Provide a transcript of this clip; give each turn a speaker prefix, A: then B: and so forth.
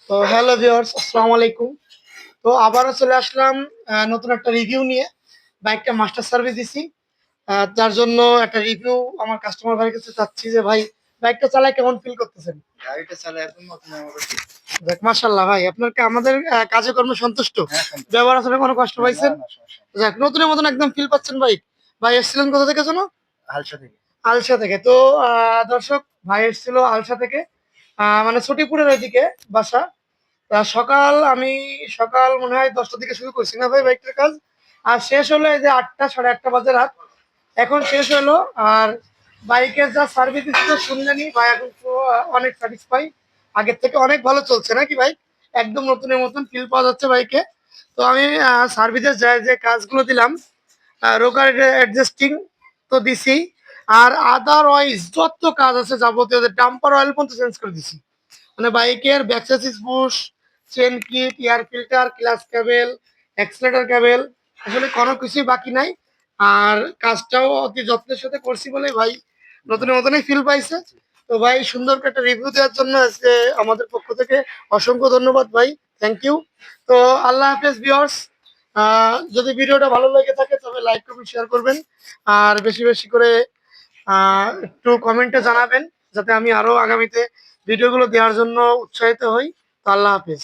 A: তো hello viewers, আসসালামু আলাইকুম। তো আবারও চলে আসলাম নতুন একটা রিভিউ নিয়ে। বাইকটা মাস্টার সার্ভিস দিছি। তার জন্য একটা রিভিউ আমার কাস্টমার ভাইয়ের কাছে চাচ্ছি যে ভাই বাইকটা চালায় কেমন ফিল করতেছেন?
B: গাড়িটা চালায় একদম নতুন আমার কাছে।
A: যাক মাশাআল্লাহ ভাই, আপনার কি আমাদের কাজে কর্মে সন্তুষ্ট?
B: হ্যাঁ, সন্তুষ্ট।
A: ব্যবহার আচরণে কোনো কষ্ট
B: না,
A: পাইছেন?
B: না সমস্যা নেই।
A: যাক, নতুনের মতন একদম ফিল পাচ্ছেন বাইক। ভাই এসেছিলেন কোথা থেকে যেন?
B: হালসা থেকে।
A: আলসা থেকে। তো দর্শক, ভাই এসেছিল আলসা থেকে। মানে ছটিপুরের ওইদিকে বাসা। সকাল মনে হয় 10টার দিকে শুরু করছি না ভাই বাইকটার কাজ। আর শেষ হলো এই যে 8টা, 8:30 বাজে রাত। এখন শেষ হলো। আর বাইকের যা সার্ভিস দিচ্ছে তো শুনলেনই ভাই, এখন তো অনেক স্যাটিসফাই। আগের থেকে অনেক ভালো চলছে নাকি ভাই? একদম নতুনের মতন ফিল পাওয়া যাচ্ছে বাইকে। তো আমি সার্ভিসের যে কাজগুলো দিলাম, রোকার অ্যাডজাস্টিং তো দিছি। আর আদারওয়াইজ যত কাজ আছে যাবতীয়, ডাম্পার অয়েল পর্যন্ত চেঞ্জ করে দিছি। মানে বাইকের back chassis bush, chain kit, air filter, clutch cable, accelerator cable, আসলে কোনো কিছুই বাকি নাই। আর কাজটাও অতি যত্নের সাথে করছি বলে ভাই নতুনের মতনই ফিল পাইছে। তো ভাই সুন্দর করে একটা রিভিউ দেওয়ার জন্য আজকে আমাদের পক্ষ থেকে অসংখ্য ধন্যবাদ ভাই। Thank you. তো আল্লাহ হাফেজ ভিউয়ার্স। যদি ভিডিওটা ভালো লেগে থাকে তবে লাইক কমেন্ট শেয়ার করবেন। আর বেশি বেশি করে একটু কমেন্টে জানাবেন, যাতে আমি আরো আগামীতে ভিডিওগুলো দেওয়ার জন্য উৎসাহিত হই। তো আল্লাহ হাফেজ।